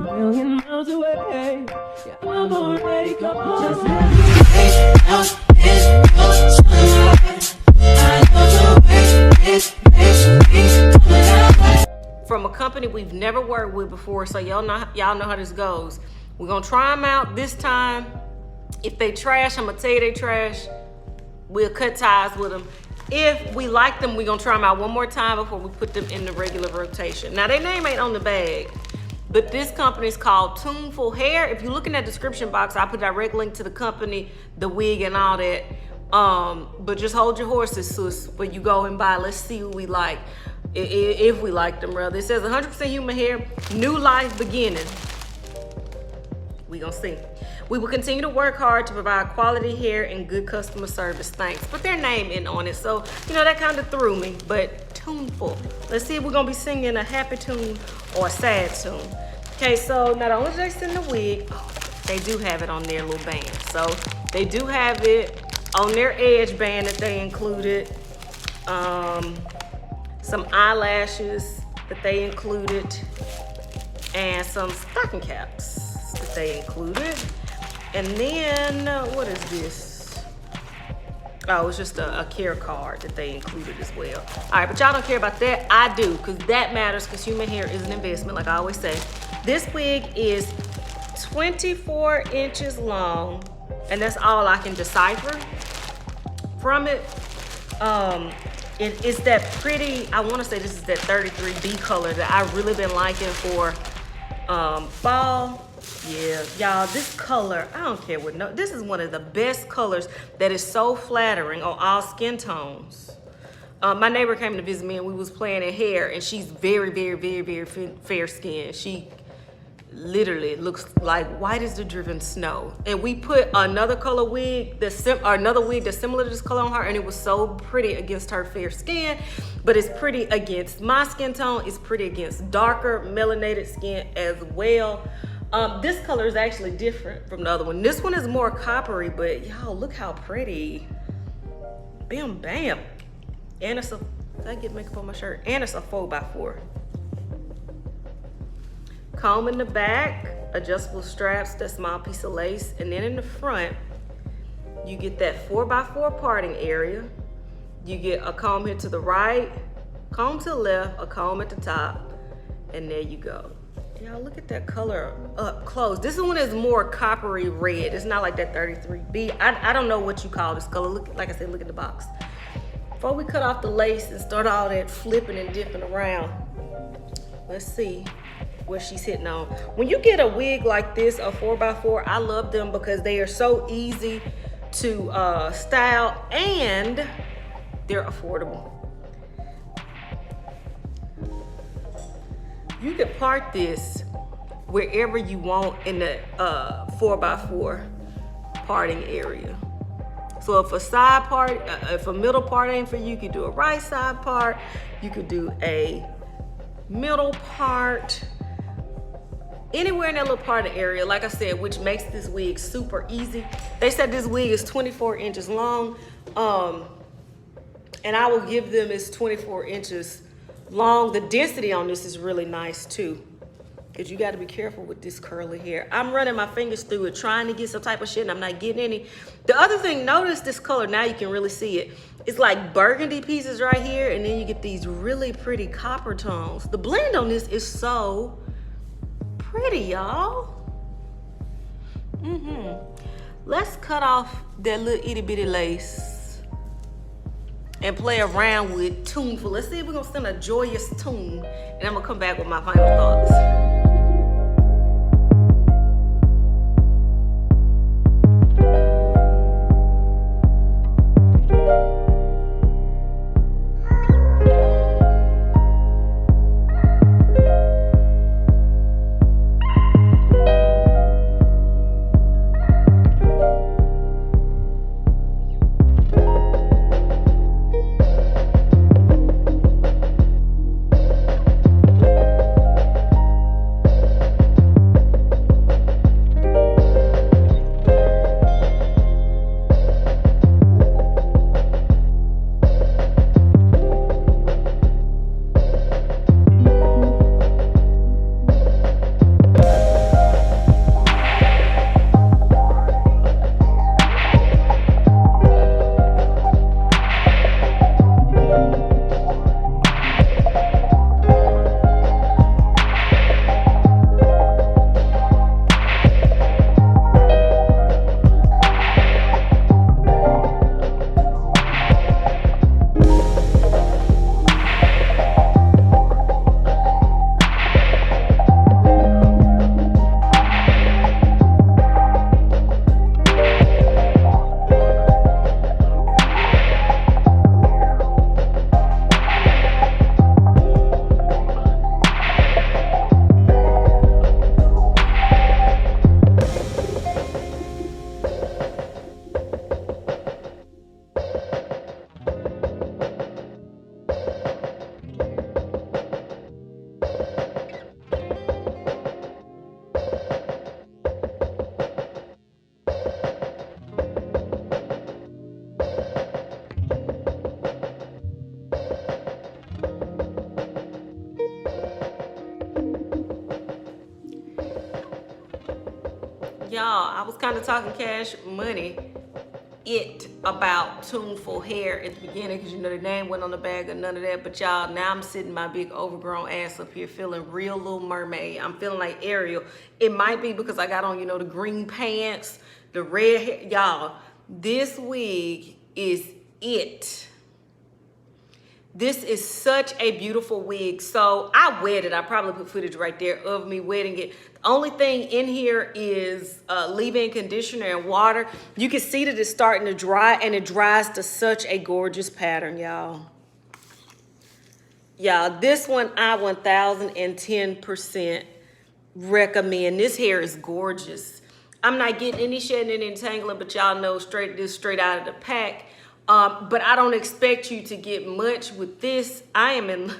million miles away. Yeah, I'm already gone. Just let me out this sunlight. I love the way it makes me come alive. From a company we've never worked with before, so y'all know how this goes. We're gonna try them out this time. If they trash, I'm gonna tell you they trash. We'll cut ties with them. If we like them, we're gonna try them out one more time before we put them in the regular rotation. Now, their name ain't on the bag, but this company is called Tuneful Hair. If you look in that description box, I put a direct link to the company, the wig, and all that. But just hold your horses, sis, when you go and buy. Let's see who we like, if we like them, rather. It says 100% human hair, new life beginning. We gonna see. We will continue to work hard to provide quality hair and good customer service. Thanks. Put their name in on it, so you know that kind of threw me. But Tuneful. Let's see if we're gonna be singing a happy tune or a sad tune. Okay, so not only do they send the wig, they do have it on their little band. So they do have it on their edge band that they included. Some eyelashes that they included, and some stocking caps that they included. And then, what is this? Oh, it's just a care card that they included as well. All right, but y'all don't care about that. I do, because that matters, because human hair is an investment, like I always say. This wig is 24 inches long, and that's all I can decipher from it. It's that pretty, I want to say this is that 33B color that I've really been liking for fall. Yeah, y'all, this color, I don't care what, no, this is one of the best colors that is so flattering on all skin tones. My neighbor came to visit me and we was playing in hair, and she's very, very, very, very fair skinned. She literally looks like white as the driven snow. And we put another color wig, another wig that's similar to this color on her, and it was so pretty against her fair skin, but it's pretty against my skin tone. It's pretty against darker melanated skin as well. This color is actually different from the other one. This one is more coppery, but y'all, look how pretty. Bam, bam. And it's a, did I get makeup on my shirt? And it's a 4x4. Comb in the back, adjustable straps, that small piece of lace. And then in the front, you get that 4x4 parting area. You get a comb here to the right, comb to the left, a comb at the top, and there you go. Y'all, look at that color up close. This one is more coppery red. It's not like that 33B. I don't know what you call this color. Look, like I said, look at the box. Before we cut off the lace and start all that flipping and dipping around, let's see what she's hitting on. When you get a wig like this, a 4x4, I love them because they are so easy to style and they're affordable. You can part this wherever you want in the 4x4 parting area. So if a side part, if a middle part ain't for you, you can do a right side part. You could do a middle part. Anywhere in that little parting area, like I said, which makes this wig super easy. They said this wig is 24 inches long. And I will give them it's 24 inches long. The density on this is really nice too, because you got to be careful with this curly hair. I'm running my fingers through it trying to get some type of shit, and I'm not getting any. The other thing, notice this color, now you can really see it. It's like burgundy pieces right here, and then you get these really pretty copper tones. The blend on this is so pretty, y'all. Let's cut off that little itty bitty lace and play around with Tuneful. Let's see if we're gonna send a joyous tune, and I'm gonna come back with my final thoughts. y'all, I was kind of talking cash money about Tuneful hair at the beginning, because you know the name went on the bag or none of that. But y'all, now I'm sitting my big overgrown ass up here feeling real Little Mermaid. I'm feeling like Ariel. It might be because I got on, you know, the green pants, the red hair. Y'all, this wig is it. This is such a beautiful wig. So I wet it. I probably put footage right there of me wetting it. The only thing in here is leave-in conditioner and water. You can see that it's starting to dry, and it dries to such a gorgeous pattern, y'all. Y'all, this one I 1010% recommend. This hair is gorgeous. I'm not getting any shedding and entangling, but y'all know this straight out of the pack. But I don't expect you to get much with this. I am in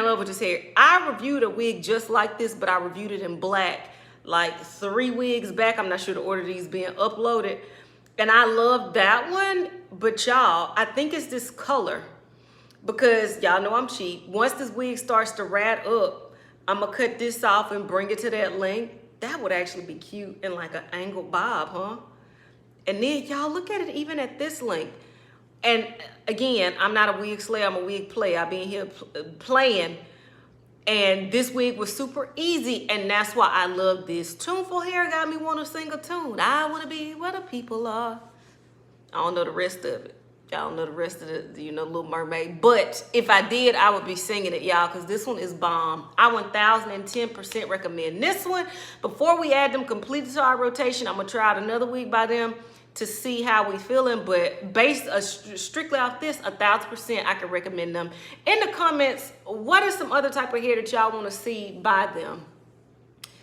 love with this hair. I reviewed a wig just like this, but I reviewed it in black like 3 wigs back. I'm not sure the order these being uploaded. And I love that one. But y'all, I think it's this color, because y'all know I'm cheap. Once this wig starts to rat up, I'm gonna cut this off and bring it to that length. That would actually be cute in like an angled bob, huh? And then y'all look at it even at this length. And again, I'm not a wig slayer, I'm a wig player. I be in here playing. And this wig was super easy, and that's why I love this. Tuneful hair got me want to sing a tune. I want to be where the people are. I don't know the rest of it. Y'all know the rest of the, you know, Little Mermaid. But if I did, I would be singing it, y'all, because this one is bomb. I 1010% recommend this one. Before we add them completely to our rotation, I'm going to try out another wig by them to see how we feeling. But based strictly off this, 1000% I can recommend them. In the comments, what is some other type of hair that y'all want to see by them?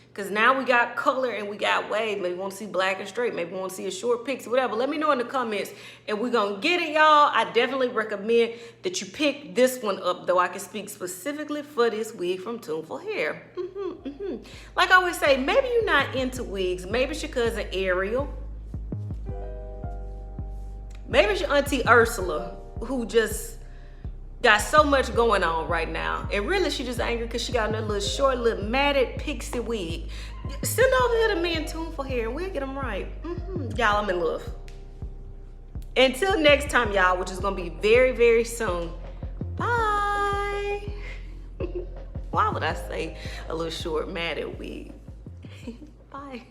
Because now we got color and we got wave. Maybe we want to see black and straight. Maybe we want to see a short pixie, whatever. Let me know in the comments and we're going to get it, y'all. I definitely recommend that you pick this one up, though I can speak specifically for this wig from Tuneful Hair. Like I always say, maybe you're not into wigs. Maybe it's your cousin Ariel. Maybe it's your auntie Ursula, who just got so much going on right now. And really, she just angry because she got another little short, little matted pixie wig. Send over here to me and Tuneful Hair and we'll get them right. Y'all, I'm in love. Until next time, y'all, which is going to be very, very soon. Bye. Why would I say a little short matted wig? Bye.